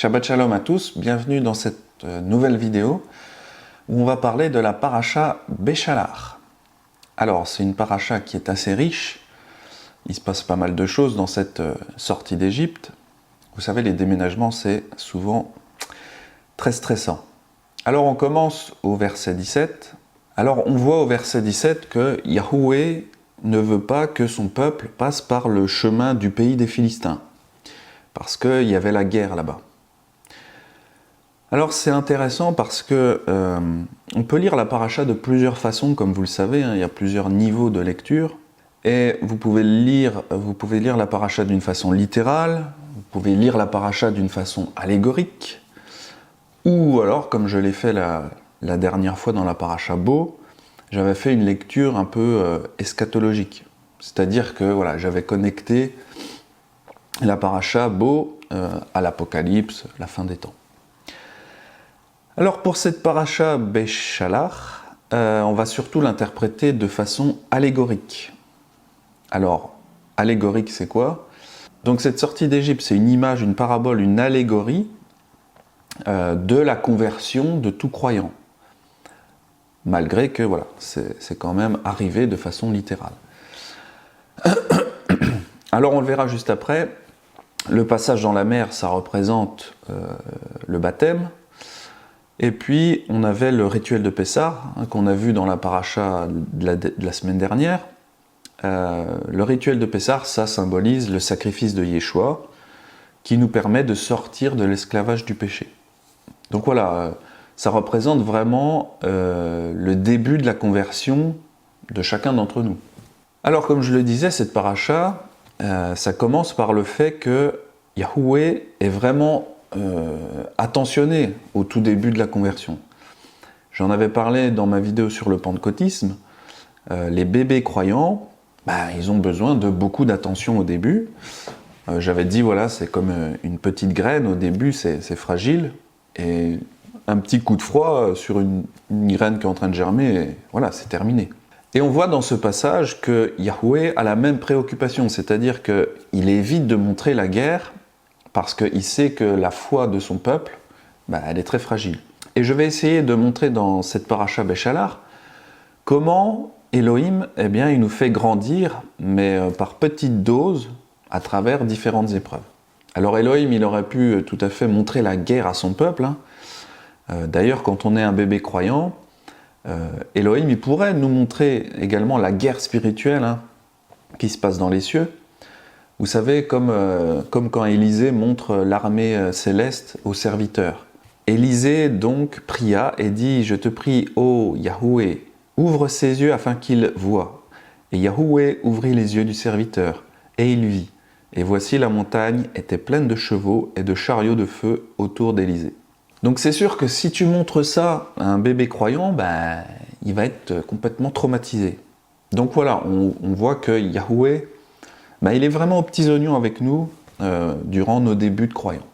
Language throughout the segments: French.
Shabbat Shalom à tous, bienvenue dans cette nouvelle vidéo où on va parler de la paracha Béchalach. Alors, c'est une paracha qui est assez riche, il se passe pas mal de choses dans cette sortie d'Égypte. Vous savez, les déménagements, c'est souvent très stressant. Alors, on commence au verset 17. Alors, on voit au verset 17 que Yahweh ne veut pas que son peuple passe par le chemin du pays des Philistins, parce qu'il y avait la guerre là-bas. Alors c'est intéressant parce que on peut lire la paracha de plusieurs façons, comme vous le savez, il y a plusieurs niveaux de lecture. Et vous pouvez lire la paracha d'une façon littérale, vous pouvez lire la paracha d'une façon allégorique, ou alors, comme je l'ai fait la dernière fois dans la paracha Bo, j'avais fait une lecture un peu eschatologique. C'est-à-dire que voilà, j'avais connecté la paracha Bo à l'Apocalypse, la fin des temps. Alors pour cette paracha Béchalach, on va surtout l'interpréter de façon allégorique. Alors, allégorique c'est quoi? Donc cette sortie d'Égypte, c'est une image, une parabole, une allégorie de la conversion de tout croyant. Malgré que, voilà, c'est quand même arrivé de façon littérale. Alors on le verra juste après, le passage dans la mer, ça représente le baptême. Et puis, on avait le rituel de Pessah, qu'on a vu dans la paracha de la semaine dernière. Le rituel de Pessah, ça symbolise le sacrifice de Yeshua, qui nous permet de sortir de l'esclavage du péché. Donc voilà, ça représente vraiment le début de la conversion de chacun d'entre nous. Alors, comme je le disais, cette paracha, ça commence par le fait que Yahweh est vraiment attentionné au tout début de la conversion. J'en avais parlé dans ma vidéo sur le pentecôtisme. Les bébés croyants, ils ont besoin de beaucoup d'attention au début. J'avais dit, voilà, c'est comme une petite graine, au début c'est fragile, et un petit coup de froid sur une graine qui est en train de germer, et voilà, c'est terminé. Et on voit dans ce passage que Yahweh a la même préoccupation, c'est-à-dire qu'il évite de montrer la guerre, parce qu'il sait que la foi de son peuple, elle est très fragile. Et je vais essayer de montrer dans cette paracha Béchalach comment Elohim, il nous fait grandir, mais par petites doses, à travers différentes épreuves. Alors Elohim, il aurait pu tout à fait montrer la guerre à son peuple. D'ailleurs, quand on est un bébé croyant, Elohim, il pourrait nous montrer également la guerre spirituelle qui se passe dans les cieux. Vous savez, comme quand Élisée montre l'armée céleste aux serviteurs. Élisée donc pria et dit « Je te prie, ô Yahweh, ouvre ses yeux afin qu'il voie. » Et Yahweh ouvrit les yeux du serviteur, et il vit. Et voici la montagne était pleine de chevaux et de chariots de feu autour d'Élisée. Donc c'est sûr que si tu montres ça à un bébé croyant, il va être complètement traumatisé. Donc voilà, on voit que Yahweh, il est vraiment aux petits oignons avec nous durant nos débuts de croyants.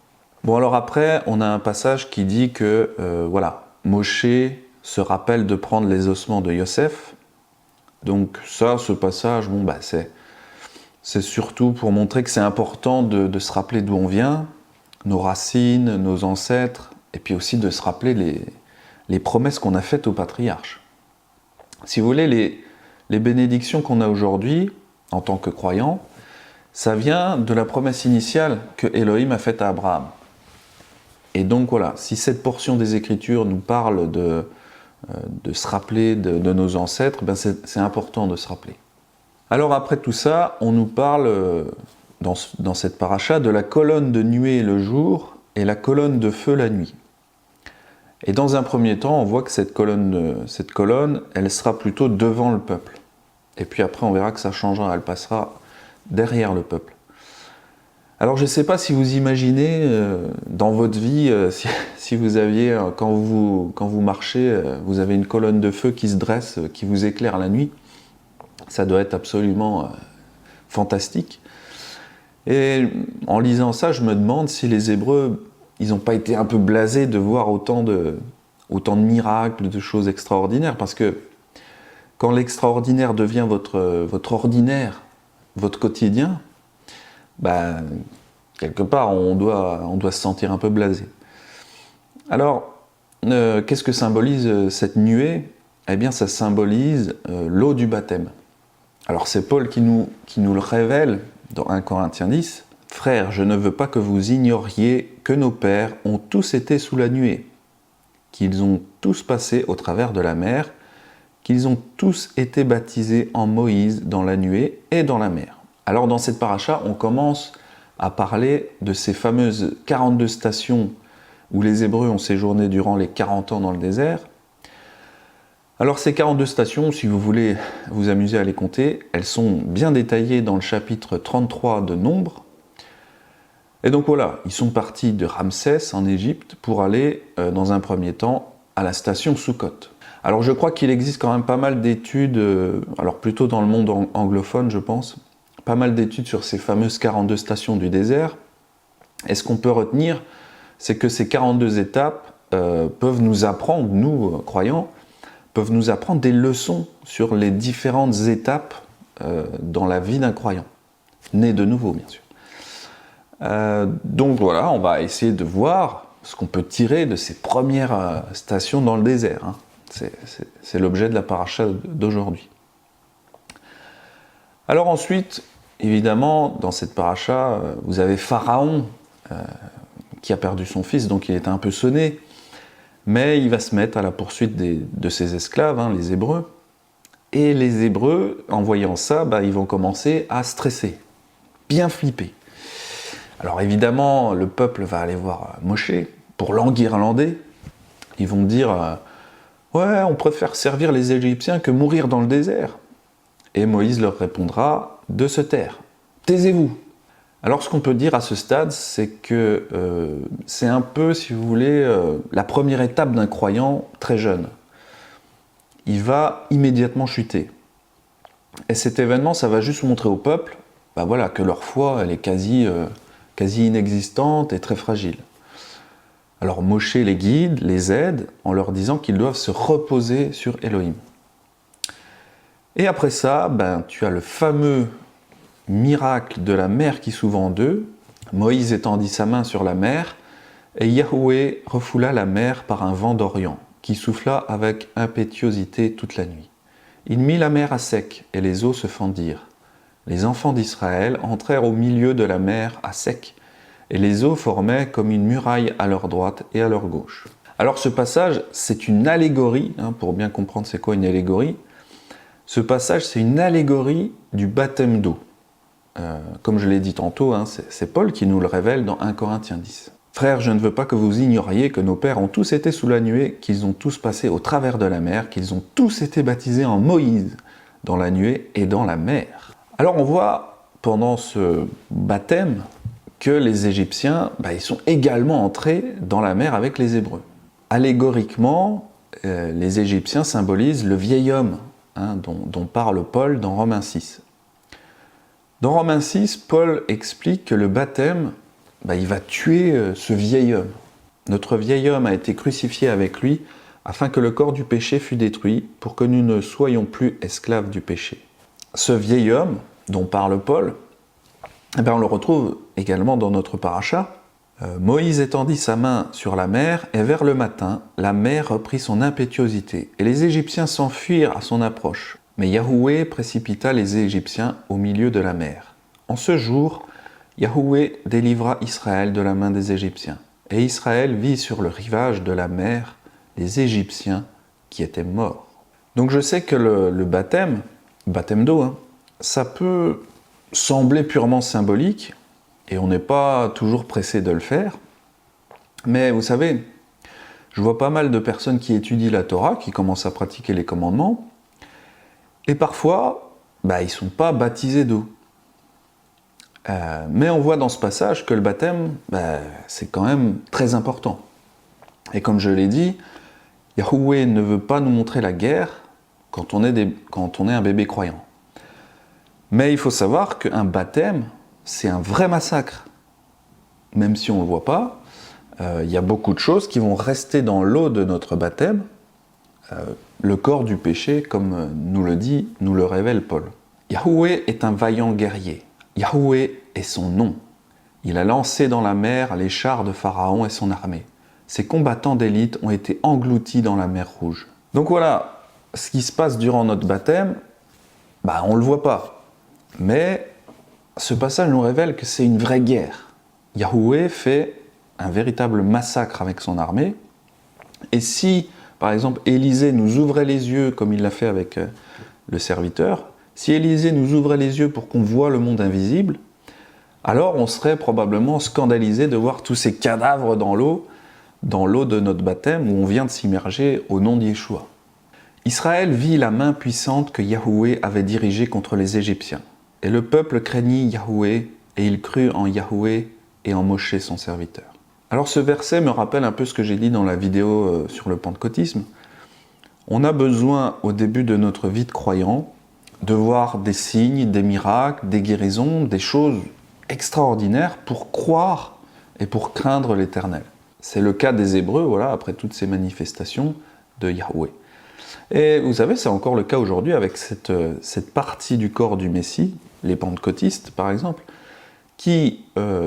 Bon, alors après, on a un passage qui dit que, Moshe se rappelle de prendre les ossements de Yosef. Donc ça, ce passage, c'est surtout pour montrer que c'est important de se rappeler d'où on vient, nos racines, nos ancêtres, et puis aussi de se rappeler les promesses qu'on a faites aux patriarches. Si vous voulez, les bénédictions qu'on a aujourd'hui, en tant que croyants, ça vient de la promesse initiale que Elohim a faite à Abraham. Et donc voilà, si cette portion des Écritures nous parle de se rappeler de nos ancêtres, c'est important de se rappeler. Alors après tout ça, on nous parle dans cette paracha de la colonne de nuée le jour et la colonne de feu la nuit. Et dans un premier temps, on voit que cette colonne, elle sera plutôt devant le peuple. Et puis après, on verra que ça changera, elle passera derrière le peuple. Alors je ne sais pas si vous imaginez dans votre vie, si vous aviez, quand vous marchez, vous avez une colonne de feu qui se dresse, qui vous éclaire la nuit. Ça doit être absolument fantastique. Et en lisant ça, je me demande si les Hébreux, ils n'ont pas été un peu blasés de voir autant de miracles, de choses extraordinaires, parce que quand l'extraordinaire devient votre ordinaire, votre quotidien, quelque part, on doit se sentir un peu blasé. Alors, qu'est-ce que symbolise cette nuée? Eh bien, ça symbolise l'eau du baptême. Alors, c'est Paul qui nous le révèle dans 1 Corinthiens 10. « Frères, je ne veux pas que vous ignoriez que nos pères ont tous été sous la nuée, qu'ils ont tous passé au travers de la mer, qu'ils ont tous été baptisés en Moïse dans la nuée et dans la mer. » Alors dans cette paracha, on commence à parler de ces fameuses 42 stations où les Hébreux ont séjourné durant les 40 ans dans le désert. Alors ces 42 stations, si vous voulez vous amuser à les compter, elles sont bien détaillées dans le chapitre 33 de Nombre. Et donc voilà, ils sont partis de Ramsès en Égypte pour aller, dans un premier temps, à la station Sukkot. Alors je crois qu'il existe quand même pas mal d'études, alors plutôt dans le monde anglophone je pense, pas mal d'études sur ces fameuses 42 stations du désert. Et ce qu'on peut retenir, c'est que ces 42 étapes peuvent nous apprendre, nous croyants, peuvent nous apprendre des leçons sur les différentes étapes dans la vie d'un croyant, né de nouveau bien sûr. Donc voilà, on va essayer de voir ce qu'on peut tirer de ces premières stations dans le désert. Hein. C'est l'objet de la paracha d'aujourd'hui. Alors ensuite, évidemment, dans cette paracha, vous avez Pharaon qui a perdu son fils, donc il est un peu sonné, mais il va se mettre à la poursuite de ses esclaves, hein, les Hébreux. Et les Hébreux, en voyant ça, ils vont commencer à stresser, bien flipper. Alors évidemment, le peuple va aller voir Moshe pour l'enguirlander. Ils vont dire « Ouais, on préfère servir les Égyptiens que mourir dans le désert. » Et Moïse leur répondra « De se taire, taisez-vous !» Alors ce qu'on peut dire à ce stade, c'est que c'est un peu, si vous voulez, la première étape d'un croyant très jeune. Il va immédiatement chuter. Et cet événement, ça va juste montrer au peuple voilà, que leur foi, elle est quasi inexistante et très fragile. Alors Moshe les guide, les aide, en leur disant qu'ils doivent se reposer sur Elohim. Et après ça, tu as le fameux miracle de la mer qui s'ouvre en deux. Moïse étendit sa main sur la mer, et Yahweh refoula la mer par un vent d'Orient, qui souffla avec impétuosité toute la nuit. Il mit la mer à sec, et les eaux se fendirent. Les enfants d'Israël entrèrent au milieu de la mer à sec, et les eaux formaient comme une muraille à leur droite et à leur gauche. Alors ce passage, c'est une allégorie, pour bien comprendre c'est quoi une allégorie. Ce passage, c'est une allégorie du baptême d'eau. Comme je l'ai dit tantôt, c'est Paul qui nous le révèle dans 1 Corinthiens 10. « Frères, je ne veux pas que vous ignoriez que nos pères ont tous été sous la nuée, qu'ils ont tous passé au travers de la mer, qu'ils ont tous été baptisés en Moïse, dans la nuée et dans la mer. » Alors on voit pendant ce baptême que les Égyptiens, ils sont également entrés dans la mer avec les Hébreux. Allégoriquement, les Égyptiens symbolisent le vieil homme dont parle Paul dans Romains 6. Dans Romains 6, Paul explique que le baptême, il va tuer ce vieil homme. Notre vieil homme a été crucifié avec lui afin que le corps du péché fût détruit pour que nous ne soyons plus esclaves du péché. Ce vieil homme dont parle Paul, on le retrouve également dans notre paracha. Moïse étendit sa main sur la mer, et vers le matin, la mer reprit son impétuosité, et les Égyptiens s'enfuirent à son approche. Mais Yahweh précipita les Égyptiens au milieu de la mer. En ce jour, Yahweh délivra Israël de la main des Égyptiens, et Israël vit sur le rivage de la mer les Égyptiens qui étaient morts. Donc je sais que le baptême d'eau, ça peut sembler purement symbolique, et on n'est pas toujours pressé de le faire, mais vous savez, je vois pas mal de personnes qui étudient la Torah, qui commencent à pratiquer les commandements, et parfois, ils ne sont pas baptisés d'eau. Mais on voit dans ce passage que le baptême, c'est quand même très important. Et comme je l'ai dit, Yahweh ne veut pas nous montrer la guerre quand on est un bébé croyant. Mais il faut savoir qu'un baptême, c'est un vrai massacre. Même si on ne le voit pas, il y a beaucoup de choses qui vont rester dans l'eau de notre baptême. Le corps du péché, comme nous le révèle Paul. Yahweh est un vaillant guerrier. Yahweh est son nom. Il a lancé dans la mer les chars de Pharaon et son armée. Ses combattants d'élite ont été engloutis dans la mer Rouge. Donc voilà, ce qui se passe durant notre baptême, on ne le voit pas. Mais ce passage nous révèle que c'est une vraie guerre. Yahweh fait un véritable massacre avec son armée. Et si, par exemple, Élisée nous ouvrait les yeux, comme il l'a fait avec le serviteur, si Élisée nous ouvrait les yeux pour qu'on voit le monde invisible, alors on serait probablement scandalisé de voir tous ces cadavres dans l'eau de notre baptême, où on vient de s'immerger au nom de Yeshua. Israël vit la main puissante que Yahweh avait dirigée contre les Égyptiens. Et le peuple craignit Yahweh, et il crut en Yahweh et en Moshe son serviteur. Alors ce verset me rappelle un peu ce que j'ai dit dans la vidéo sur le pentecôtisme. On a besoin, au début de notre vie de croyant, de voir des signes, des miracles, des guérisons, des choses extraordinaires pour croire et pour craindre l'Éternel. C'est le cas des Hébreux, voilà, après toutes ces manifestations de Yahweh. Et vous savez, c'est encore le cas aujourd'hui avec cette partie du corps du Messie, les pentecôtistes par exemple, qui,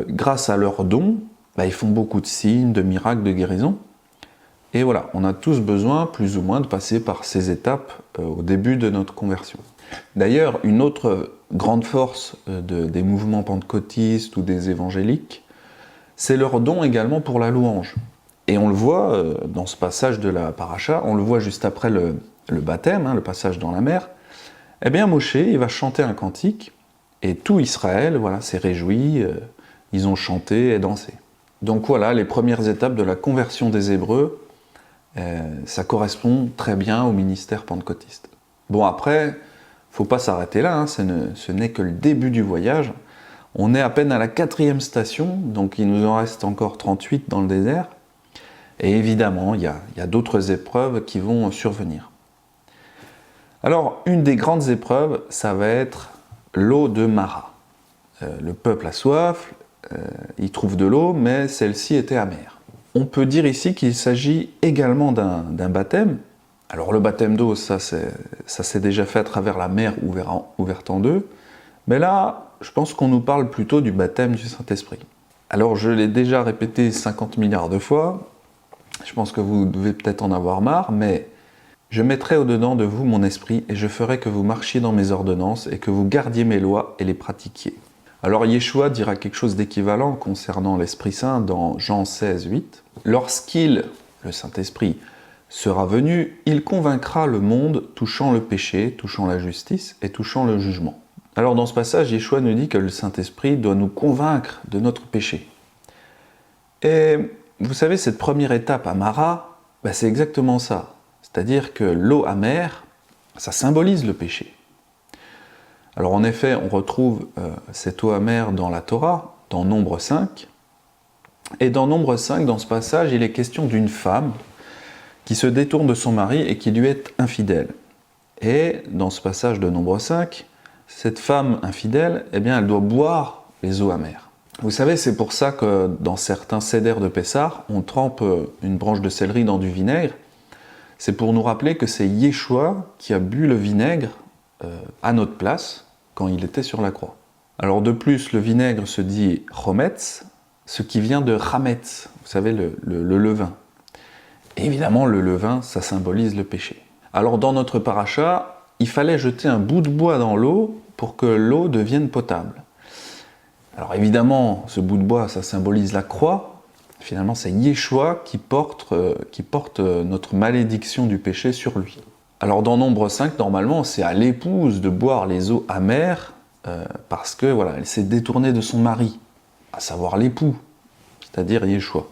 grâce à leurs dons, ils font beaucoup de signes, de miracles, de guérisons. Et voilà, on a tous besoin, plus ou moins, de passer par ces étapes au début de notre conversion. D'ailleurs, une autre grande force des mouvements pentecôtistes ou des évangéliques, c'est leur don également pour la louange. Et on le voit dans ce passage de la paracha, on le voit juste après le baptême, le passage dans la mer. Eh bien, Moshe, il va chanter un cantique, et tout Israël, voilà, s'est réjoui, ils ont chanté et dansé. Donc voilà, les premières étapes de la conversion des Hébreux, ça correspond très bien au ministère pentecôtiste. Bon, après, il ne faut pas s'arrêter là, ce n'est que le début du voyage. On est à peine à la 4e station, donc il nous en reste encore 38 dans le désert. Et évidemment, il y a d'autres épreuves qui vont survenir. Alors, une des grandes épreuves, ça va être l'eau de Mara. Le peuple a soif, il trouve de l'eau, mais celle-ci était amère. On peut dire ici qu'il s'agit également d'un baptême. Alors le baptême d'eau, ça s'est déjà fait à travers la mer ouverte en deux. Mais là, je pense qu'on nous parle plutôt du baptême du Saint-Esprit. Alors je l'ai déjà répété 50 milliards de fois, je pense que vous devez peut-être en avoir marre, mais je mettrai au-dedans de vous mon esprit et je ferai que vous marchiez dans mes ordonnances et que vous gardiez mes lois et les pratiquiez. Alors Yeshua dira quelque chose d'équivalent concernant l'Esprit Saint dans Jean 16, 8. Lorsqu'il, le Saint-Esprit, sera venu, il convaincra le monde touchant le péché, touchant la justice et touchant le jugement. Alors dans ce passage, Yeshua nous dit que le Saint-Esprit doit nous convaincre de notre péché. Et vous savez, cette première étape à Mara, c'est exactement ça. C'est-à-dire que l'eau amère, ça symbolise le péché. Alors en effet, on retrouve cette eau amère dans la Torah, dans Nombre 5. Et dans Nombre 5, dans ce passage, il est question d'une femme qui se détourne de son mari et qui lui est infidèle. Et dans ce passage de Nombre 5, cette femme infidèle, elle doit boire les eaux amères. Vous savez, c'est pour ça que dans certains sédères de Pessah, on trempe une branche de céleri dans du vinaigre. C'est pour nous rappeler que c'est Yeshua qui a bu le vinaigre à notre place quand il était sur la croix. Alors de plus, le vinaigre se dit chometz, ce qui vient de chametz, vous savez, le levain. Et évidemment, le levain, ça symbolise le péché. Alors dans notre paracha, il fallait jeter un bout de bois dans l'eau pour que l'eau devienne potable. Alors évidemment, ce bout de bois, ça symbolise la croix. Finalement, c'est Yeshua qui porte notre malédiction du péché sur lui. Alors dans Nombre 5, normalement, c'est à l'épouse de boire les eaux amères parce que voilà, elle s'est détournée de son mari, à savoir l'époux, c'est-à-dire Yeshua.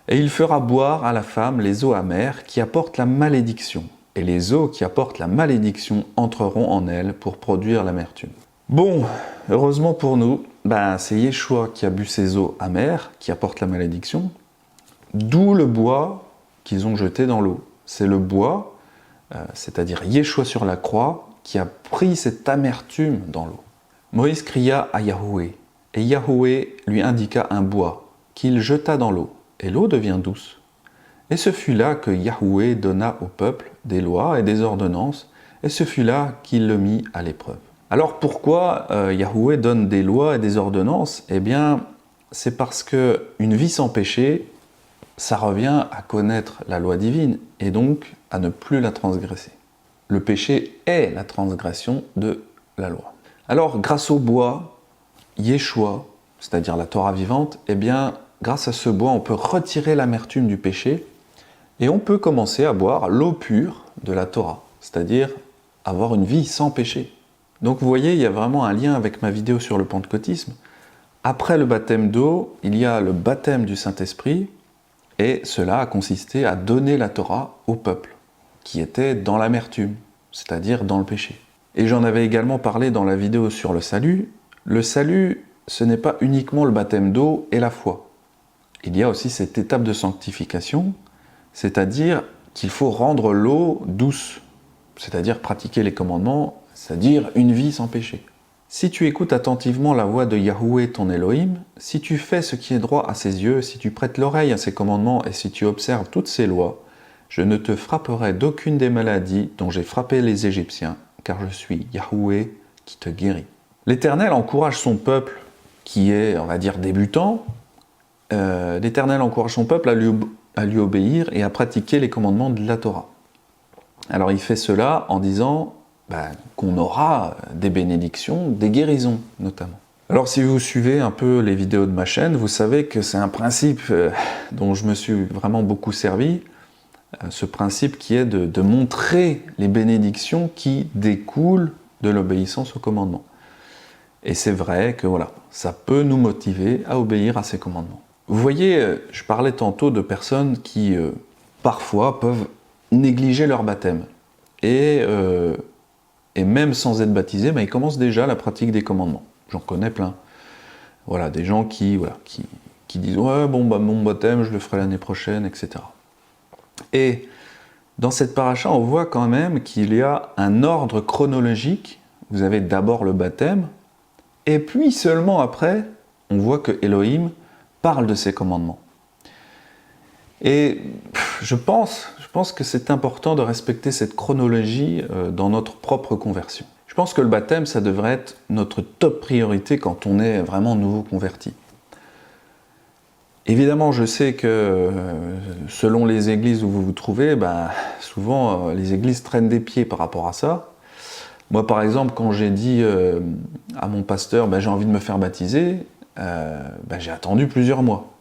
Et il fera boire à la femme les eaux amères qui apportent la malédiction. Et les eaux qui apportent la malédiction entreront en elle pour produire l'amertume. Bon, heureusement pour nous, c'est Yeshua qui a bu ces eaux amères qui apportent la malédiction, d'où le bois qu'ils ont jeté dans l'eau. C'est le bois, c'est-à-dire Yeshua sur la croix, qui a pris cette amertume dans l'eau. Moïse cria à Yahweh, et Yahweh lui indiqua un bois, qu'il jeta dans l'eau, et l'eau devient douce. Et ce fut là que Yahweh donna au peuple des lois et des ordonnances, et ce fut là qu'il le mit à l'épreuve. Alors pourquoi Yahweh donne des lois et des ordonnances? Eh bien, c'est parce qu'une vie sans péché, ça revient à connaître la loi divine et donc à ne plus la transgresser. Le péché est la transgression de la loi. Alors, grâce au bois, Yeshua, c'est-à-dire la Torah vivante, eh bien, grâce à ce bois, on peut retirer l'amertume du péché et on peut commencer à boire l'eau pure de la Torah, c'est-à-dire avoir une vie sans péché. Donc vous voyez, il y a vraiment un lien avec ma vidéo sur le pentecôtisme. Après le baptême d'eau, il y a le baptême du Saint-Esprit, et cela a consisté à donner la Torah au peuple, qui était dans l'amertume, c'est-à-dire dans le péché. Et j'en avais également parlé dans la vidéo sur le salut. Le salut, ce n'est pas uniquement le baptême d'eau et la foi. Il y a aussi cette étape de sanctification, c'est-à-dire qu'il faut rendre l'eau douce, c'est-à-dire pratiquer les commandements, c'est-à-dire une vie sans péché. Si tu écoutes attentivement la voix de Yahweh ton Elohim, si tu fais ce qui est droit à ses yeux, si tu prêtes l'oreille à ses commandements et si tu observes toutes ses lois, je ne te frapperai d'aucune des maladies dont j'ai frappé les Égyptiens, car je suis Yahweh qui te guérit. L'Éternel encourage son peuple qui est, on va dire, débutant. L'Éternel encourage son peuple à lui obéir et à pratiquer les commandements de la Torah. Alors il fait cela en disant qu'on aura des bénédictions, des guérisons notamment. Alors si vous suivez un peu les vidéos de ma chaîne, vous savez que c'est un principe dont je me suis vraiment beaucoup servi, ce principe qui est de montrer les bénédictions qui découlent de l'obéissance aux commandements. Et c'est vrai que voilà, ça peut nous motiver à obéir à ces commandements. Vous voyez, je parlais tantôt de personnes qui parfois peuvent négliger leur baptême. Et même sans être baptisés, ils commencent déjà la pratique des commandements. J'en connais plein. Voilà, des gens qui disent « Ouais, bon, mon baptême, je le ferai l'année prochaine, etc. » Et dans cette paracha, on voit quand même qu'il y a un ordre chronologique. Vous avez d'abord le baptême, et puis seulement après, on voit que Elohim parle de ses commandements. Et je pense que c'est important de respecter cette chronologie dans notre propre conversion. Je pense que le baptême, ça devrait être notre top priorité quand on est vraiment nouveau converti. Évidemment, je sais que selon les églises où vous vous trouvez, souvent les églises traînent des pieds par rapport à ça. Moi, par exemple, quand j'ai dit à mon pasteur j'ai envie de me faire baptiser, j'ai attendu plusieurs mois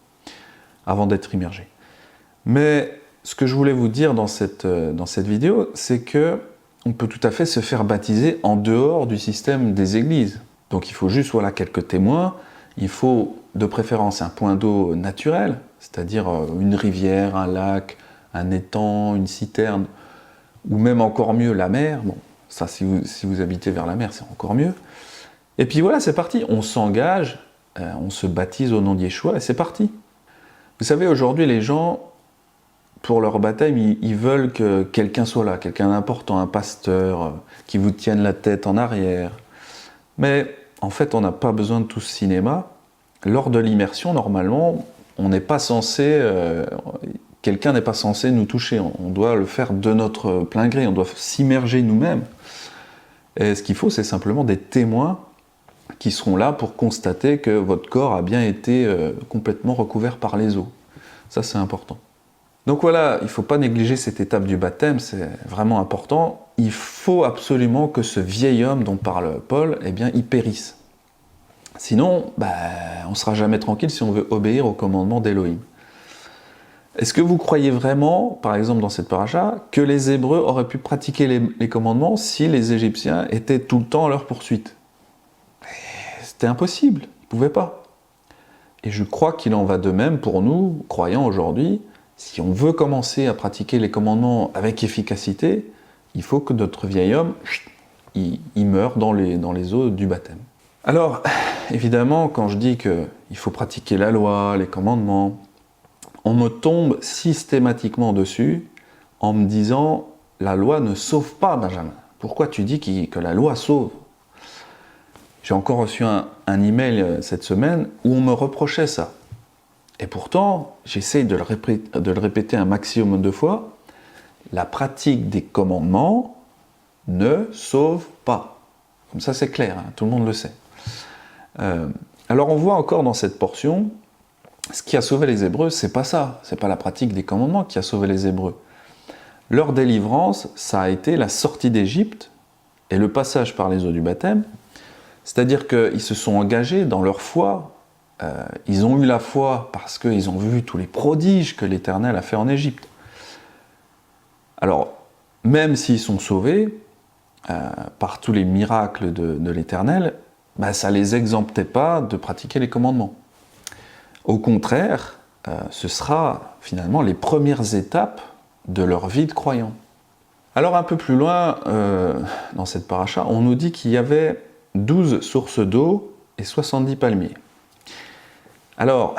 avant d'être immergé. Mais ce que je voulais vous dire dans cette vidéo, c'est que on peut tout à fait se faire baptiser en dehors du système des églises. Donc il faut juste quelques témoins, il faut de préférence un point d'eau naturel, c'est-à-dire une rivière, un lac, un étang, une citerne, ou même encore mieux la mer. Bon, ça si vous habitez vers la mer, c'est encore mieux. Et puis voilà, c'est parti, on s'engage, on se baptise au nom de Yeshua et c'est parti. Vous savez, aujourd'hui les gens, pour leur baptême, ils veulent que quelqu'un soit là, quelqu'un d'important, un pasteur, qui vous tienne la tête en arrière. Mais en fait, on n'a pas besoin de tout ce cinéma. Lors de l'immersion, normalement, on n'est pas censé, quelqu'un n'est pas censé nous toucher. On doit le faire de notre plein gré, on doit s'immerger nous-mêmes. Et ce qu'il faut, c'est simplement des témoins qui seront là pour constater que votre corps a bien été complètement recouvert par les eaux. Ça, c'est important. Donc voilà, il ne faut pas négliger cette étape du baptême, c'est vraiment important. Il faut absolument que ce vieil homme dont parle Paul, il périsse. Sinon, on ne sera jamais tranquille si on veut obéir au commandement d'Elohim. Est-ce que vous croyez vraiment, par exemple dans cette paracha, que les Hébreux auraient pu pratiquer les commandements si les Égyptiens étaient tout le temps à leur poursuite? C'était impossible, ils ne pouvaient pas. Et je crois qu'il en va de même pour nous, croyants aujourd'hui. Si on veut commencer à pratiquer les commandements avec efficacité, il faut que notre vieil homme, il meure dans les eaux du baptême. Alors, évidemment, quand je dis qu'il faut pratiquer la loi, les commandements, on me tombe systématiquement dessus en me disant « la loi ne sauve pas, Benjamin. Pourquoi tu dis que la loi sauve ?» J'ai encore reçu un email cette semaine où on me reprochait ça. Et pourtant, j'essaye de le répéter un maximum de fois, la pratique des commandements ne sauve pas. Comme ça, c'est clair, hein, tout le monde le sait. Alors on voit encore dans cette portion, ce qui a sauvé les Hébreux, c'est pas ça, c'est pas la pratique des commandements qui a sauvé les Hébreux. Leur délivrance, ça a été la sortie d'Égypte et le passage par les eaux du baptême, c'est-à-dire qu'ils se sont engagés dans leur foi, ils ont eu la foi parce qu'ils ont vu tous les prodiges que l'Éternel a fait en Égypte. Alors, même s'ils sont sauvés par tous les miracles de l'Éternel, ça ne les exemptait pas de pratiquer les commandements. Au contraire, ce sera finalement les premières étapes de leur vie de croyant. Alors un peu plus loin, dans cette paracha, on nous dit qu'il y avait 12 sources d'eau et 70 palmiers. Alors,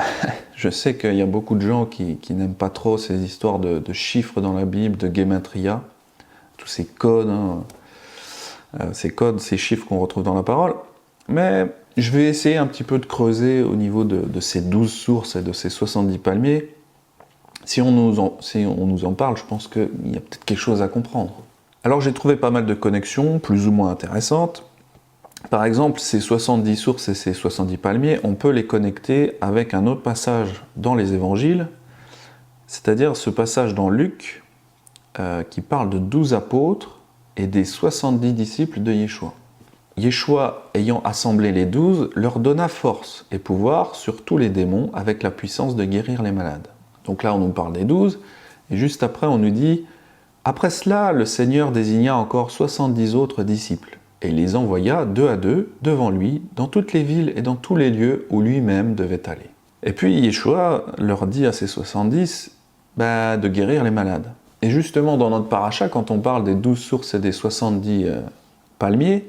je sais qu'il y a beaucoup de gens qui n'aiment pas trop ces histoires de chiffres dans la Bible, de Gematria, tous ces codes, ces chiffres qu'on retrouve dans la parole, mais je vais essayer un petit peu de creuser au niveau de ces 12 sources et de ces 70 palmiers. Si on nous en parle, je pense qu'il y a peut-être quelque chose à comprendre. Alors j'ai trouvé pas mal de connexions, plus ou moins intéressantes. Par exemple, ces 70 sources et ces 70 palmiers, on peut les connecter avec un autre passage dans les évangiles, c'est-à-dire ce passage dans Luc, qui parle de 12 apôtres et des 70 disciples de Yeshua. Yeshua, ayant assemblé les 12, leur donna force et pouvoir sur tous les démons avec la puissance de guérir les malades. Donc là, on nous parle des 12, et juste après, on nous dit « Après cela, le Seigneur désigna encore 70 autres disciples, et il les envoya 2 à 2 devant lui, dans toutes les villes et dans tous les lieux où lui-même devait aller. » Et puis Yeshua leur dit à ces 70 de guérir les malades. Et justement, dans notre paracha, quand on parle des 12 sources et des 70 palmiers,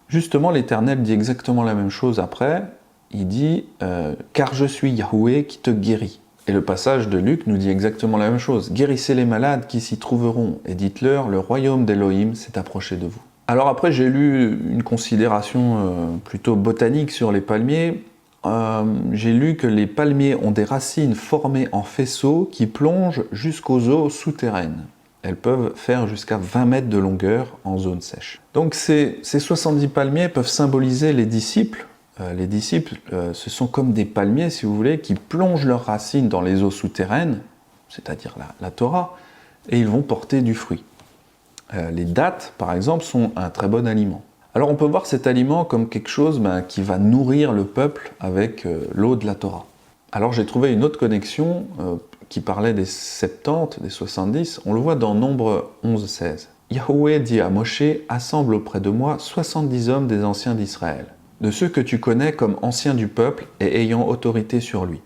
justement, l'Éternel dit exactement la même chose après. Il dit « Car je suis Yahweh qui te guérit ». Et le passage de Luc nous dit exactement la même chose. « Guérissez les malades qui s'y trouveront, et dites-leur, le royaume d'Élohim s'est approché de vous. » Alors après, j'ai lu une considération plutôt botanique sur les palmiers. J'ai lu que les palmiers ont des racines formées en faisceaux qui plongent jusqu'aux eaux souterraines. Elles peuvent faire jusqu'à 20 mètres de longueur en zone sèche. Donc ces 70 palmiers peuvent symboliser les disciples. Les disciples, ce sont comme des palmiers, si vous voulez, qui plongent leurs racines dans les eaux souterraines, c'est-à-dire la Torah, et ils vont porter du fruit. Les dattes, par exemple, sont un très bon aliment. Alors on peut voir cet aliment comme quelque chose qui va nourrir le peuple avec l'eau de la Torah. Alors j'ai trouvé une autre connexion qui parlait des 70, des 70, on le voit dans Nombre 11-16. Yahweh dit à Moshe, assemble auprès de moi 70 hommes des anciens d'Israël, de ceux que tu connais comme anciens du peuple et ayant autorité sur lui.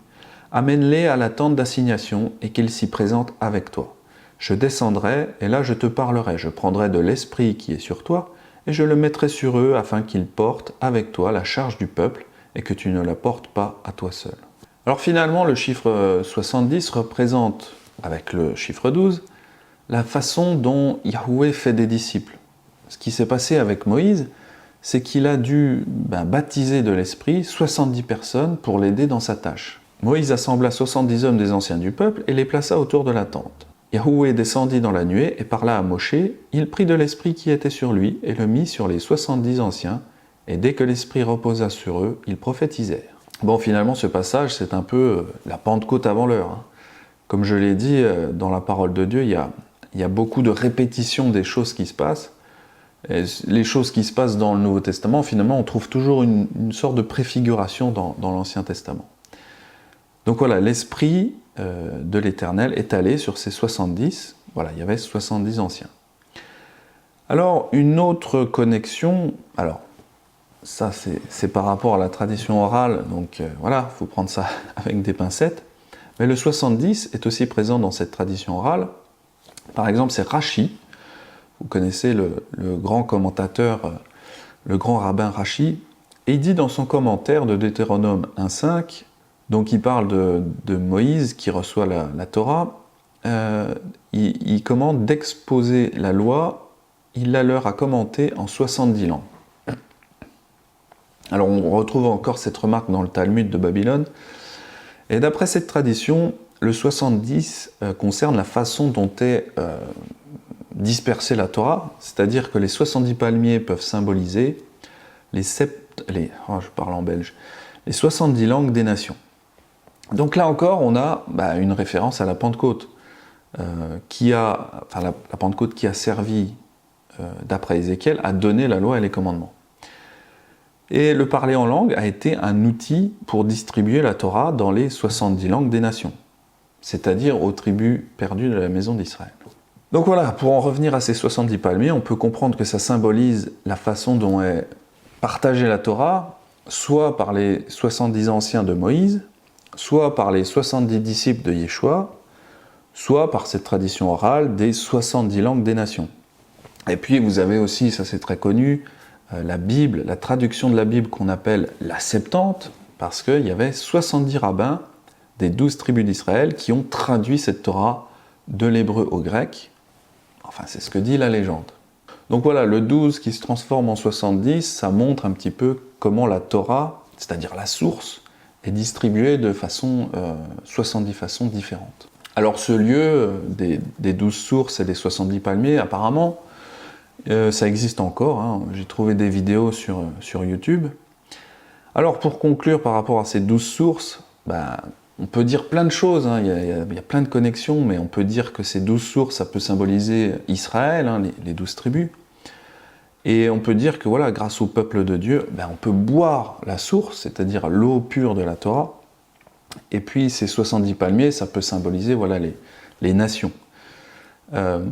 Amène-les à la tente d'assignation et qu'ils s'y présentent avec toi. Je descendrai et là je te parlerai, je prendrai de l'esprit qui est sur toi et je le mettrai sur eux afin qu'ils portent avec toi la charge du peuple et que tu ne la portes pas à toi seul. Alors finalement, le chiffre 70 représente, avec le chiffre 12, la façon dont Yahweh fait des disciples. Ce qui s'est passé avec Moïse, c'est qu'il a dû baptiser de l'Esprit 70 personnes pour l'aider dans sa tâche. Moïse assembla 70 hommes des anciens du peuple et les plaça autour de la tente. Yahweh descendit dans la nuée et parla à Moshe, il prit de l'Esprit qui était sur lui et le mit sur les 70 anciens, et dès que l'Esprit reposa sur eux, ils prophétisèrent. Bon, finalement, ce passage, c'est un peu la Pentecôte avant l'heure. Comme je l'ai dit, dans la parole de Dieu, il y a beaucoup de répétitions des choses qui se passent. Et les choses qui se passent dans le Nouveau Testament, finalement, on trouve toujours une sorte de préfiguration dans l'Ancien Testament. Donc voilà, l'Esprit de l'Éternel est allé sur ces 70. Voilà, il y avait 70 anciens. Alors, une autre connexion... Alors, ça, c'est par rapport à la tradition orale, donc voilà, il faut prendre ça avec des pincettes. Mais le 70 est aussi présent dans cette tradition orale. Par exemple, c'est Rashi. Vous connaissez le grand commentateur, le grand rabbin Rashi. Et il dit dans son commentaire de Deutéronome 1.5, donc il parle de Moïse qui reçoit la Torah, il commande d'exposer la loi, il la leur a commentée en 70 langues. Alors on retrouve encore cette remarque dans le Talmud de Babylone. Et d'après cette tradition, le 70 concerne la façon dont est dispersée la Torah, c'est-à-dire que les 70 palmiers peuvent symboliser je parle en belge, les 70 langues des nations. Donc là encore, on a une référence à la Pentecôte, la Pentecôte qui a servi, d'après Ézéchiel, à donner la loi et les commandements. Et le parler en langue a été un outil pour distribuer la Torah dans les 70 langues des nations, c'est-à-dire aux tribus perdues de la maison d'Israël. Donc voilà, pour en revenir à ces 70 palmiers, on peut comprendre que ça symbolise la façon dont est partagée la Torah, soit par les 70 anciens de Moïse, soit par les 70 disciples de Yeshua, soit par cette tradition orale des 70 langues des nations. Et puis vous avez aussi, ça c'est très connu, la Bible, la traduction de la Bible qu'on appelle la Septante, parce qu'il y avait 70 rabbins des 12 tribus d'Israël qui ont traduit cette Torah de l'hébreu au grec. Enfin, c'est ce que dit la légende. Donc voilà, le 12 qui se transforme en 70, ça montre un petit peu comment la Torah, c'est-à-dire la source, est distribuée de 70 façons différentes. Alors ce lieu des 12 sources et des 70 palmiers, apparemment, ça existe encore, hein. J'ai trouvé des vidéos sur YouTube. Alors pour conclure par rapport à ces 12 sources, on peut dire plein de choses, hein. Il y a plein de connexions, mais on peut dire que ces 12 sources, ça peut symboliser Israël, hein, les 12 tribus. Et on peut dire que voilà, grâce au peuple de Dieu, on peut boire la source, c'est-à-dire l'eau pure de la Torah. Et puis ces 70 palmiers, ça peut symboliser voilà, les nations.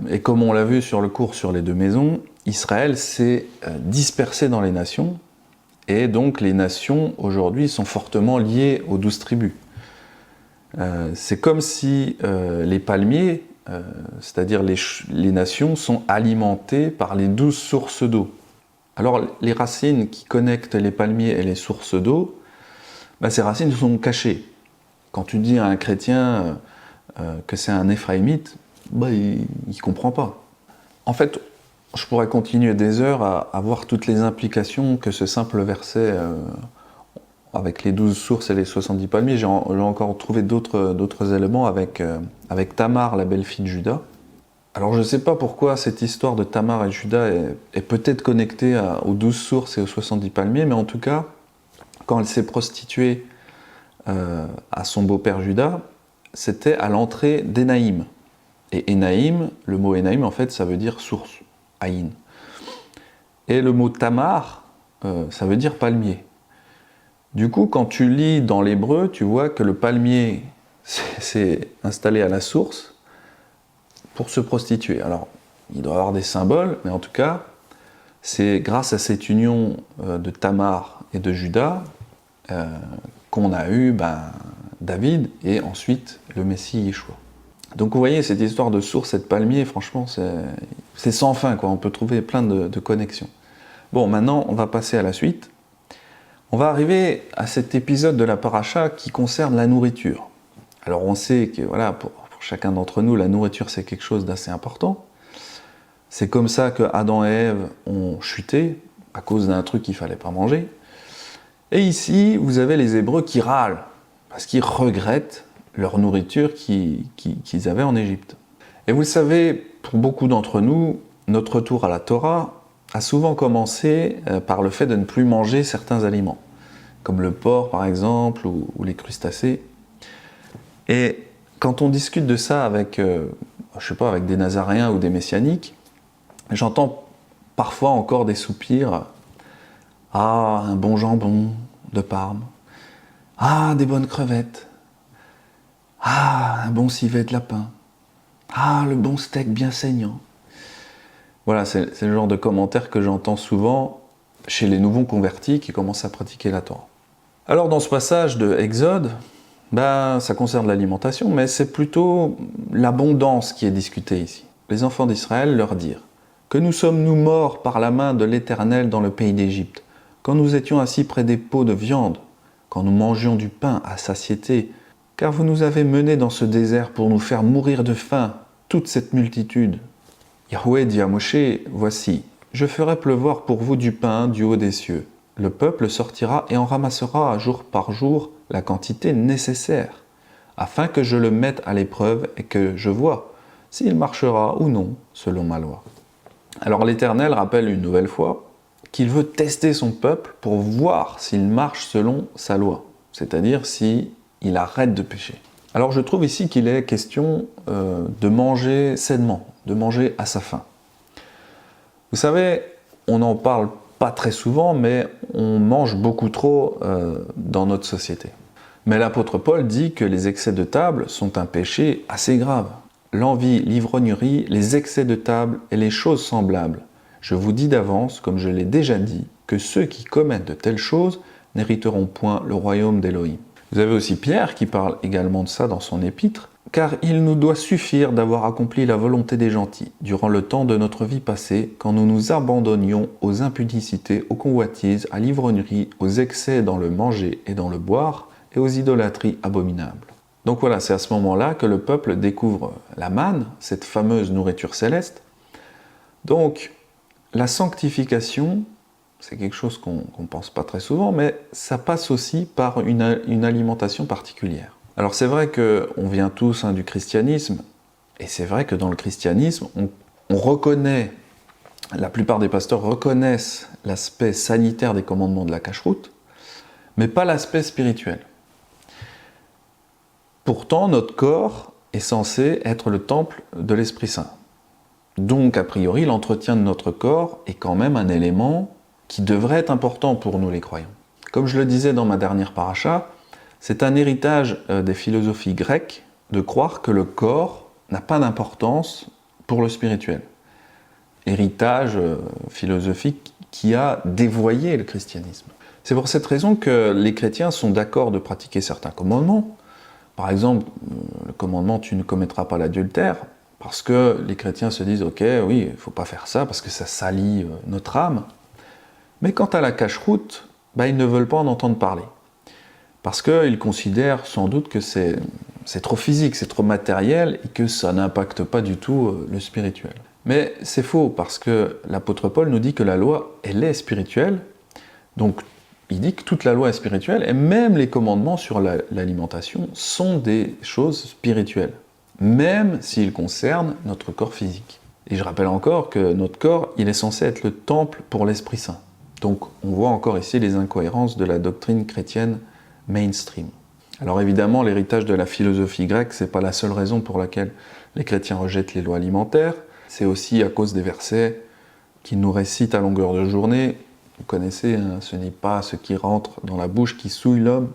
Et comme on l'a vu sur le cours sur les 2 maisons, Israël s'est dispersé dans les nations, et donc les nations aujourd'hui sont fortement liées aux 12 tribus. C'est comme si les palmiers, c'est-à-dire les nations, sont alimentées par les 12 sources d'eau. Alors les racines qui connectent les palmiers et les sources d'eau, ces racines sont cachées. Quand tu dis à un chrétien que c'est un éphraïmite, il ne comprend pas. En fait, je pourrais continuer des heures à voir toutes les implications que ce simple verset, avec les 12 sources et les 70 palmiers, j'ai encore trouvé d'autres éléments avec Tamar, la belle-fille de Juda. Alors je ne sais pas pourquoi cette histoire de Tamar et Juda est peut-être connectée aux 12 sources et aux 70 palmiers, mais en tout cas, quand elle s'est prostituée à son beau-père Juda, c'était à l'entrée d'Énaïm. Et Énaïm, le mot Énaïm, en fait, ça veut dire source, Aïn. Et le mot Tamar, ça veut dire palmier. Du coup, quand tu lis dans l'hébreu, tu vois que le palmier s'est installé à la source pour se prostituer. Alors, il doit y avoir des symboles, mais en tout cas, c'est grâce à cette union de Tamar et de Juda qu'on a eu David et ensuite le Messie Yeshua. Donc vous voyez, cette histoire de source et de palmier, franchement, c'est sans fin, quoi. On peut trouver plein de connexions. Bon, maintenant, on va passer à la suite. On va arriver à cet épisode de la paracha qui concerne la nourriture. Alors on sait que voilà, pour chacun d'entre nous, la nourriture c'est quelque chose d'assez important. C'est comme ça que Adam et Ève ont chuté, à cause d'un truc qu'il ne fallait pas manger. Et ici, vous avez les Hébreux qui râlent, parce qu'ils regrettent leur nourriture qu'ils avaient en Égypte. Et vous le savez, pour beaucoup d'entre nous, notre retour à la Torah a souvent commencé par le fait de ne plus manger certains aliments, comme le porc par exemple, ou les crustacés. Et quand on discute de ça avec, avec des nazaréens ou des messianiques, j'entends parfois encore des soupirs. Ah, un bon jambon de Parme. Ah, des bonnes crevettes. Ah, un bon civet de lapin. Ah, le bon steak bien saignant. Voilà, c'est le genre de commentaires que j'entends souvent chez les nouveaux convertis qui commencent à pratiquer la Torah. Alors dans ce passage de Exode, ça concerne l'alimentation, mais c'est plutôt l'abondance qui est discutée ici. Les enfants d'Israël leur dirent « Que nous sommes-nous morts par la main de l'Éternel dans le pays d'Égypte, quand nous étions assis près des pots de viande, quand nous mangions du pain à satiété, car vous nous avez menés dans ce désert pour nous faire mourir de faim, toute cette multitude. » Yahweh dit à Moshe, « Voici, je ferai pleuvoir pour vous du pain du haut des cieux. Le peuple sortira et en ramassera jour par jour la quantité nécessaire, afin que je le mette à l'épreuve et que je vois s'il marchera ou non selon ma loi. » Alors l'Éternel rappelle une nouvelle fois qu'il veut tester son peuple pour voir s'il marche selon sa loi, c'est-à-dire s'il arrête de pécher. Alors je trouve ici qu'il est question de manger sainement, de manger à sa faim. Vous savez, on n'en parle pas très souvent, mais on mange beaucoup trop dans notre société. Mais l'apôtre Paul dit que les excès de table sont un péché assez grave. L'envie, l'ivrognerie, les excès de table et les choses semblables. Je vous dis d'avance, comme je l'ai déjà dit, que ceux qui commettent de telles choses n'hériteront point le royaume d'Élohim. Vous avez aussi Pierre qui parle également de ça dans son épître. Car il nous doit suffire d'avoir accompli la volonté des gentils, durant le temps de notre vie passée, quand nous nous abandonnions aux impudicités, aux convoitises, à l'ivrognerie, aux excès dans le manger et dans le boire, et aux idolâtries abominables. Donc voilà, c'est à ce moment-là que le peuple découvre la manne, cette fameuse nourriture céleste. Donc, la sanctification, c'est quelque chose qu'on ne pense pas très souvent, mais ça passe aussi par une alimentation particulière. Alors c'est vrai qu'on vient tous du christianisme, et c'est vrai que dans le christianisme, on reconnaît, la plupart des pasteurs reconnaissent l'aspect sanitaire des commandements de la cacheroute, mais pas l'aspect spirituel. Pourtant, notre corps est censé être le temple de l'Esprit Saint. Donc, a priori, l'entretien de notre corps est quand même un élément qui devrait être important pour nous les croyants. Comme je le disais dans ma dernière paracha, c'est un héritage des philosophies grecques de croire que le corps n'a pas d'importance pour le spirituel. Héritage philosophique qui a dévoyé le christianisme. C'est pour cette raison que les chrétiens sont d'accord de pratiquer certains commandements. Par exemple, le commandement « tu ne commettras pas l'adultère », parce que les chrétiens se disent « ok, oui, il ne faut pas faire ça parce que ça salit notre âme ». Mais quant à la cacheroute, ils ne veulent pas en entendre parler. Parce qu'ils considèrent sans doute que c'est trop physique, c'est trop matériel et que ça n'impacte pas du tout le spirituel. Mais c'est faux, parce que l'apôtre Paul nous dit que la loi, elle est spirituelle. Donc, il dit que toute la loi est spirituelle, et même les commandements sur l'alimentation sont des choses spirituelles, même s'ils concernent notre corps physique. Et je rappelle encore que notre corps, il est censé être le temple pour l'Esprit Saint. Donc, on voit encore ici les incohérences de la doctrine chrétienne mainstream. Alors évidemment, l'héritage de la philosophie grecque, c'est pas la seule raison pour laquelle les chrétiens rejettent les lois alimentaires, c'est aussi à cause des versets qui nous récitent à longueur de journée. Vous connaissez, ce n'est pas ce qui rentre dans la bouche qui souille l'homme.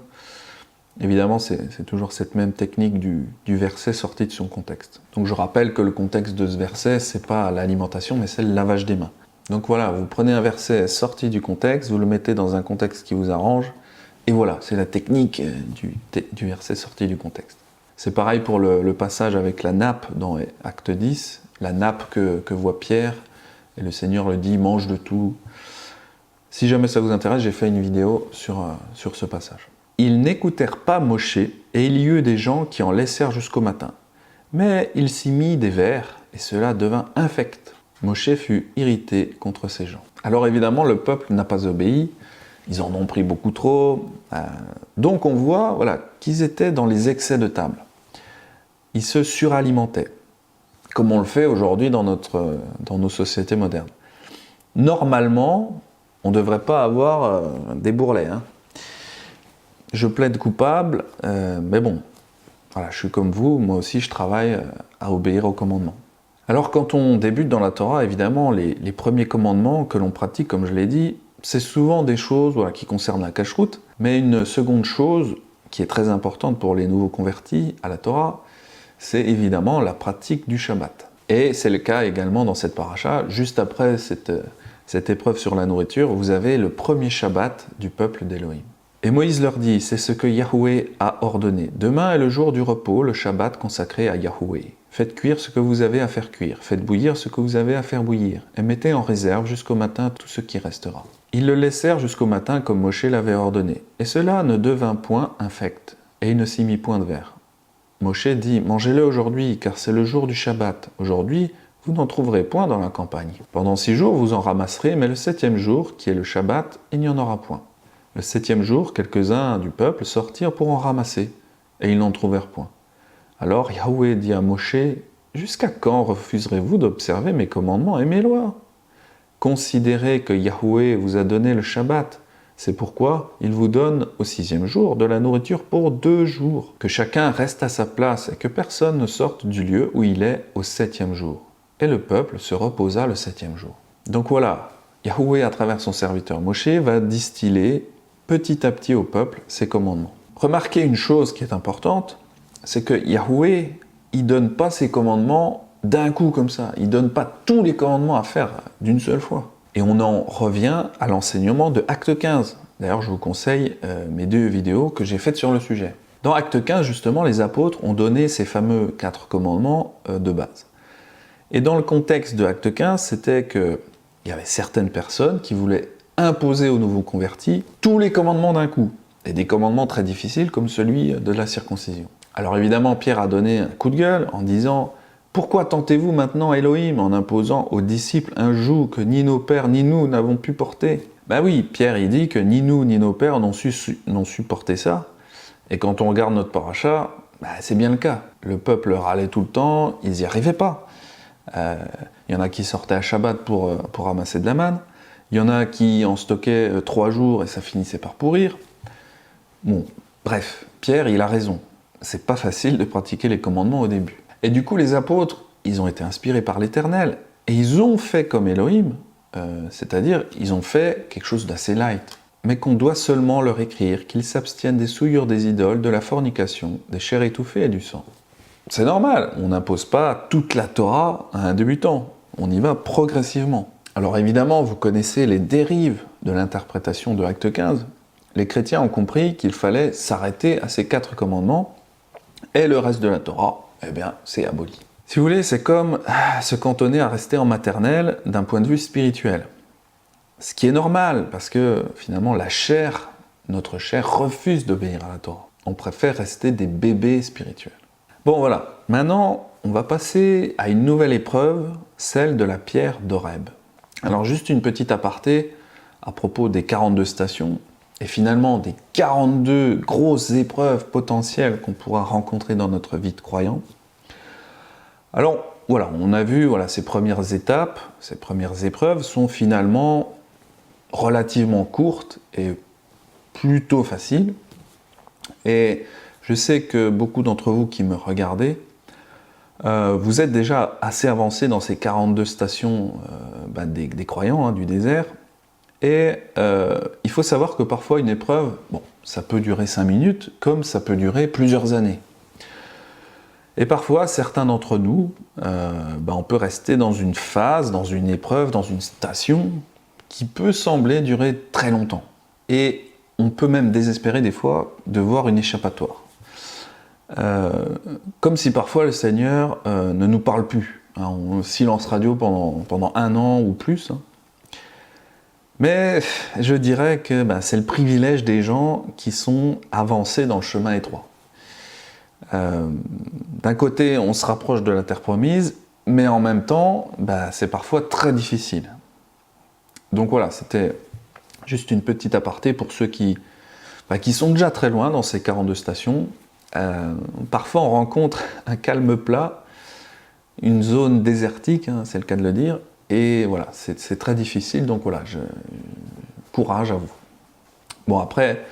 Évidemment, c'est toujours cette même technique du verset sorti de son contexte. Donc je rappelle que le contexte de ce verset, c'est pas l'alimentation, mais c'est le lavage des mains. Donc voilà, vous prenez un verset sorti du contexte, vous le mettez dans un contexte qui vous arrange, et voilà, c'est la technique du verset sorti du contexte. C'est pareil pour le passage avec la nappe dans Acte 10, la nappe que voit Pierre, et le Seigneur le dit, mange de tout. Si jamais ça vous intéresse, j'ai fait une vidéo sur ce passage. Ils n'écoutèrent pas Moshe, et il y eut des gens qui en laissèrent jusqu'au matin. Mais il s'y mit des vers, et cela devint infect. Moshe fut irrité contre ces gens. Alors évidemment, le peuple n'a pas obéi, ils en ont pris beaucoup trop. Donc on voit qu'ils étaient dans les excès de table. Ils se suralimentaient, comme on le fait aujourd'hui dans nos sociétés modernes. Normalement, on ne devrait pas avoir des bourrelets. Je plaide coupable, mais bon, voilà, je suis comme vous, moi aussi je travaille à obéir aux commandements. Alors quand on débute dans la Torah, évidemment, les premiers commandements que l'on pratique, comme je l'ai dit, c'est souvent des choses qui concernent la cacheroute, mais une seconde chose qui est très importante pour les nouveaux convertis à la Torah, c'est évidemment la pratique du Shabbat. Et c'est le cas également dans cette paracha, juste après cette épreuve sur la nourriture, vous avez le premier Shabbat du peuple d'Élohim. Et Moïse leur dit, c'est ce que Yahweh a ordonné. Demain est le jour du repos, le Shabbat consacré à Yahweh. Faites cuire ce que vous avez à faire cuire, faites bouillir ce que vous avez à faire bouillir, et mettez en réserve jusqu'au matin tout ce qui restera. Ils le laissèrent jusqu'au matin comme Moshe l'avait ordonné, et cela ne devint point infect, et il ne s'y mit point de verre. Moshe dit, mangez-le aujourd'hui, car c'est le jour du Shabbat. Aujourd'hui, vous n'en trouverez point dans la campagne. Pendant 6 jours, vous en ramasserez, mais le 7e jour, qui est le Shabbat, il n'y en aura point. Le 7e jour, quelques-uns du peuple sortirent pour en ramasser, et ils n'en trouvèrent point. Alors Yahweh dit à Moshe, « Jusqu'à quand refuserez-vous d'observer mes commandements et mes lois ?» considérez que Yahweh vous a donné le Shabbat. C'est pourquoi il vous donne au 6e jour de la nourriture pour 2 jours. Que chacun reste à sa place et que personne ne sorte du lieu où il est au 7e jour. Et le peuple se reposa le 7e jour. Donc voilà, Yahweh, à travers son serviteur Moshe, va distiller petit à petit au peuple ses commandements. Remarquez une chose qui est importante, c'est que Yahweh, il ne donne pas ses commandements d'un coup comme ça. Il ne donne pas tous les commandements à faire d'une seule fois. Et on en revient à l'enseignement de Acte 15. D'ailleurs, je vous conseille mes 2 vidéos que j'ai faites sur le sujet. Dans Acte 15, justement, les apôtres ont donné ces fameux 4 commandements de base. Et dans le contexte de Acte 15, c'était qu'il y avait certaines personnes qui voulaient imposer aux nouveaux convertis tous les commandements d'un coup. Et des commandements très difficiles comme celui de la circoncision. Alors évidemment, Pierre a donné un coup de gueule en disant « Pourquoi tentez-vous maintenant Elohim en imposant aux disciples un joug que ni nos pères ni nous n'avons pu porter ?» Ben oui, Pierre il dit que ni nous ni nos pères n'ont su porter ça. Et quand on regarde notre paracha, ben, c'est bien le cas. Le peuple râlait tout le temps, ils n'y arrivaient pas. Il y en a qui sortaient à Shabbat pour ramasser de la manne. Il y en a qui en stockaient 3 jours et ça finissait par pourrir. Bon, bref, Pierre, il a raison. C'est pas facile de pratiquer les commandements au début. Et du coup, les apôtres, ils ont été inspirés par l'Éternel. Et ils ont fait comme Elohim, c'est-à-dire, ils ont fait quelque chose d'assez light. Mais qu'on doit seulement leur écrire qu'ils s'abstiennent des souillures des idoles, de la fornication, des chairs étouffées et du sang. C'est normal, on n'impose pas toute la Torah à un débutant. On y va progressivement. Alors évidemment, vous connaissez les dérives de l'interprétation de Acte 15. Les chrétiens ont compris qu'il fallait s'arrêter à ces 4 commandements, et le reste de la Torah, eh bien, c'est aboli. Si vous voulez, c'est comme se cantonner à rester en maternelle d'un point de vue spirituel. Ce qui est normal, parce que finalement, la chair, notre chair, refuse d'obéir à la Torah. On préfère rester des bébés spirituels. Bon, voilà. Maintenant, on va passer à une nouvelle épreuve, celle de la pierre d'Horeb. Alors, juste une petite aparté à propos des 42 stations, et finalement des 42 grosses épreuves potentielles qu'on pourra rencontrer dans notre vie de croyant. Alors, voilà, on a vu, ces premières étapes, ces premières épreuves sont finalement relativement courtes et plutôt faciles. Et je sais que beaucoup d'entre vous qui me regardez, vous êtes déjà assez avancés dans ces 42 stations des croyants du désert. Et il faut savoir que parfois une épreuve, ça peut durer 5 minutes, comme ça peut durer plusieurs années. Et parfois, certains d'entre nous, on peut rester dans une phase, dans une épreuve, dans une station, qui peut sembler durer très longtemps. Et on peut même désespérer des fois de voir une échappatoire. Comme si parfois le Seigneur ne nous parle plus. On silence radio pendant 1 an ou plus. Mais je dirais que c'est le privilège des gens qui sont avancés dans le chemin étroit. D'un côté, on se rapproche de la terre promise, mais en même temps, c'est parfois très difficile. Donc voilà, c'était juste une petite aparté pour ceux qui sont déjà très loin dans ces 42 stations. Parfois, on rencontre un calme plat, une zone désertique, c'est le cas de le dire, et voilà, c'est très difficile, donc voilà, courage à vous. Bon, après,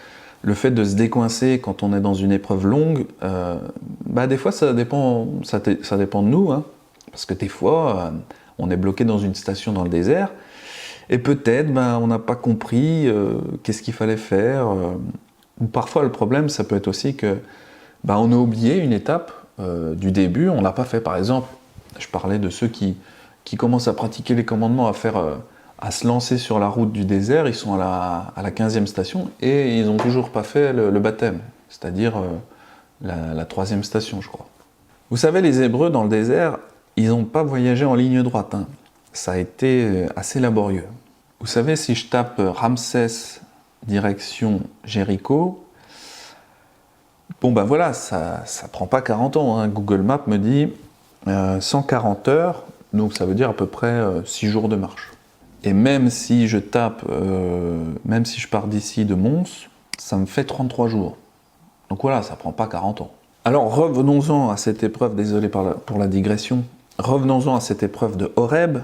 le fait de se décoincer quand on est dans une épreuve longue, des fois ça dépend de nous, parce que des fois, on est bloqué dans une station dans le désert, et peut-être on n'a pas compris qu'est-ce qu'il fallait faire. Ou parfois le problème, ça peut être aussi que on a oublié une étape du début, on l'a pas fait. Par exemple, je parlais de ceux qui commencent à pratiquer les commandements, à se lancer sur la route du désert, ils sont à la 15e station et ils n'ont toujours pas fait le baptême, c'est-à-dire la 3e station, je crois. Vous savez, les Hébreux dans le désert, ils n'ont pas voyagé en ligne droite. Ça a été assez laborieux. Vous savez, si je tape Ramsès direction Jéricho, voilà, ça prend pas 40 ans. Google Maps me dit 140 heures, donc ça veut dire à peu près 6 jours de marche. Et même si je pars d'ici de Mons, ça me fait 33 jours. Donc voilà, ça prend pas 40 ans. Alors revenons-en à cette épreuve, désolé pour la digression, revenons-en à cette épreuve de Horeb.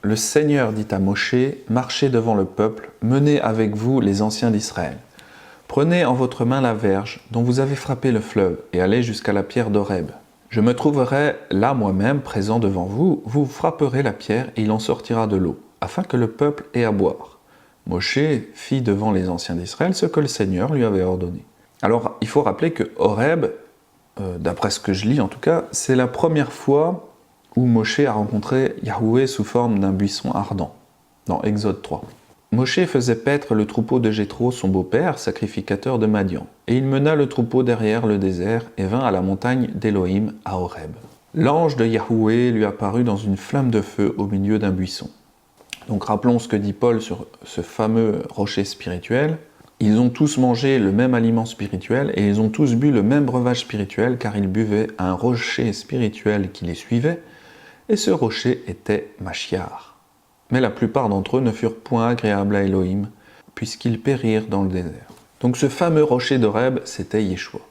le Seigneur dit à Moshe, marchez devant le peuple, menez avec vous les anciens d'Israël. Prenez en votre main la verge dont vous avez frappé le fleuve et allez jusqu'à la pierre d'Horeb. Je me trouverai là moi-même présent devant vous, vous frapperez la pierre et il en sortira de l'eau, afin que le peuple ait à boire. Moshe fit devant les anciens d'Israël ce que le Seigneur lui avait ordonné. Alors il faut rappeler que Horeb, d'après ce que je lis en tout cas, c'est la première fois où Moshe a rencontré Yahweh sous forme d'un buisson ardent, dans Exode 3. Moshe faisait paître le troupeau de Jéthro, son beau-père, sacrificateur de Madian, et il mena le troupeau derrière le désert et vint à la montagne d'Élohim à Horeb. L'ange de Yahweh lui apparut dans une flamme de feu au milieu d'un buisson. Donc rappelons ce que dit Paul sur ce fameux rocher spirituel. Ils ont tous mangé le même aliment spirituel et ils ont tous bu le même breuvage spirituel car ils buvaient à un rocher spirituel qui les suivait, et ce rocher était Machiar. Mais la plupart d'entre eux ne furent point agréables à Elohim, puisqu'ils périrent dans le désert. Donc ce fameux rocher d'Horeb, c'était Yeshua.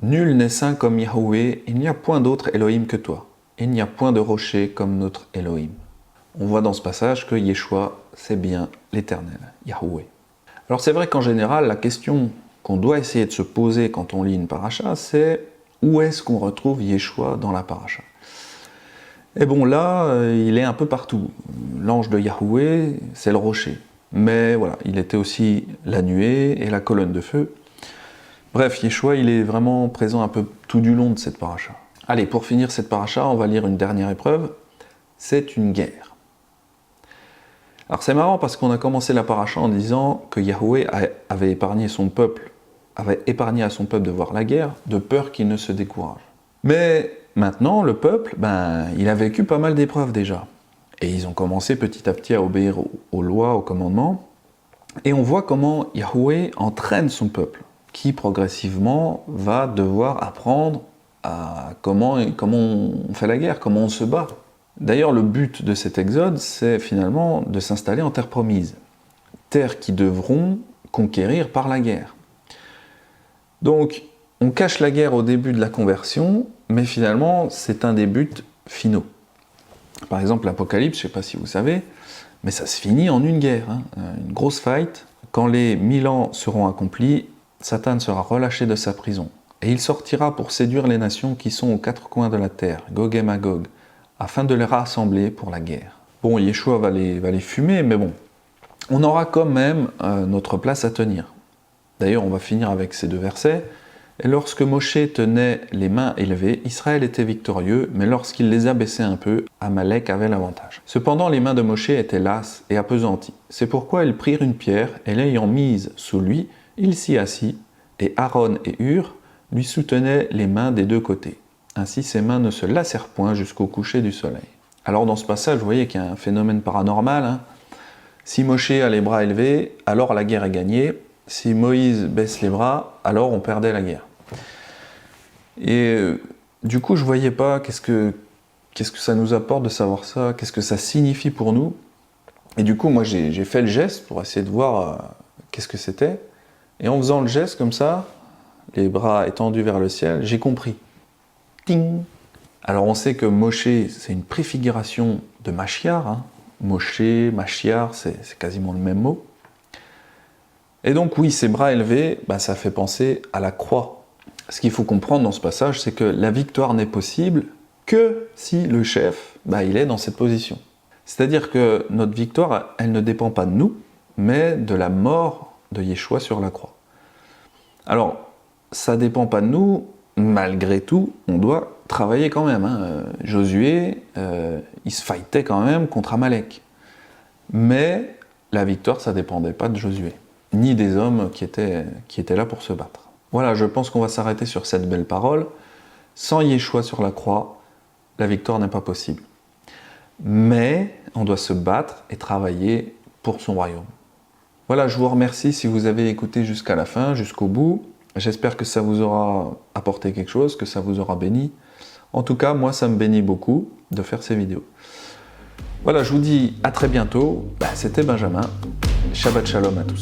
Nul n'est saint comme Yahweh, il n'y a point d'autre Elohim que toi. Il n'y a point de rocher comme notre Elohim. On voit dans ce passage que Yeshua, c'est bien l'Éternel, Yahweh. Alors c'est vrai qu'en général, la question qu'on doit essayer de se poser quand on lit une paracha, c'est où est-ce qu'on retrouve Yeshua dans la paracha ? Et bon là, il est un peu partout. L'ange de Yahweh, c'est le rocher. Mais voilà, il était aussi la nuée et la colonne de feu. Bref, Yeshua, il est vraiment présent un peu tout du long de cette paracha. Allez, pour finir cette paracha, on va lire une dernière épreuve. C'est une guerre. Alors c'est marrant parce qu'on a commencé la paracha en disant que Yahweh avait épargné à son peuple de voir la guerre, de peur qu'il ne se décourage. Mais maintenant, le peuple, il a vécu pas mal d'épreuves déjà. Et ils ont commencé petit à petit à obéir aux lois, aux commandements. Et on voit comment Yahweh entraîne son peuple, qui progressivement va devoir apprendre à comment on fait la guerre, comment on se bat. D'ailleurs, le but de cet exode, c'est finalement de s'installer en terre promise. Terre qu'ils devront conquérir par la guerre. Donc, on cache la guerre au début de la conversion, mais finalement, c'est un des buts finaux. Par exemple, l'Apocalypse, je ne sais pas si vous savez, mais ça se finit en une guerre, une grosse fight. Quand les 1000 ans seront accomplis, Satan sera relâché de sa prison. Et il sortira pour séduire les nations qui sont aux quatre coins de la terre, Gog et Magog, afin de les rassembler pour la guerre. Bon, Yeshua va les fumer, mais bon, on aura quand même notre place à tenir. D'ailleurs, on va finir avec ces deux versets. Et lorsque Moshe tenait les mains élevées, Israël était victorieux, mais lorsqu'il les abaissait un peu, Amalek avait l'avantage. Cependant, les mains de Moshe étaient lasses et appesanties. C'est pourquoi ils prirent une pierre, et l'ayant mise sous lui, il s'y assit, et Aaron et Hur lui soutenaient les mains des deux côtés. Ainsi, ses mains ne se lassèrent point jusqu'au coucher du soleil. Alors dans ce passage, vous voyez qu'il y a un phénomène paranormal. Si Moshe a les bras élevés, alors la guerre est gagnée. Si Moïse baisse les bras, alors on perdait la guerre. Et du coup, je ne voyais pas qu'est-ce que ça nous apporte de savoir ça, qu'est-ce que ça signifie pour nous. Et du coup, moi, j'ai fait le geste pour essayer de voir qu'est-ce que c'était. Et en faisant le geste comme ça, les bras étendus vers le ciel, j'ai compris. Ting. Alors on sait que Moshe, c'est une préfiguration de Machiar. Moshe, Machiar, c'est quasiment le même mot. Et donc oui, ces bras élevés, ça fait penser à la croix. Ce qu'il faut comprendre dans ce passage, c'est que la victoire n'est possible que si le chef, il est dans cette position. C'est-à-dire que notre victoire, elle ne dépend pas de nous, mais de la mort de Yeshua sur la croix. Alors, ça ne dépend pas de nous, malgré tout, on doit travailler quand même. Josué, il se fightait quand même contre Amalek. Mais la victoire, ça ne dépendait pas de Josué, ni des hommes qui étaient là pour se battre. Voilà, je pense qu'on va s'arrêter sur cette belle parole. Sans Yeshua sur la croix, la victoire n'est pas possible. Mais on doit se battre et travailler pour son royaume. Voilà, je vous remercie si vous avez écouté jusqu'à la fin, jusqu'au bout. J'espère que ça vous aura apporté quelque chose, que ça vous aura béni. En tout cas, moi, ça me bénit beaucoup de faire ces vidéos. Voilà, je vous dis à très bientôt. C'était Benjamin. Shabbat Shalom à tous.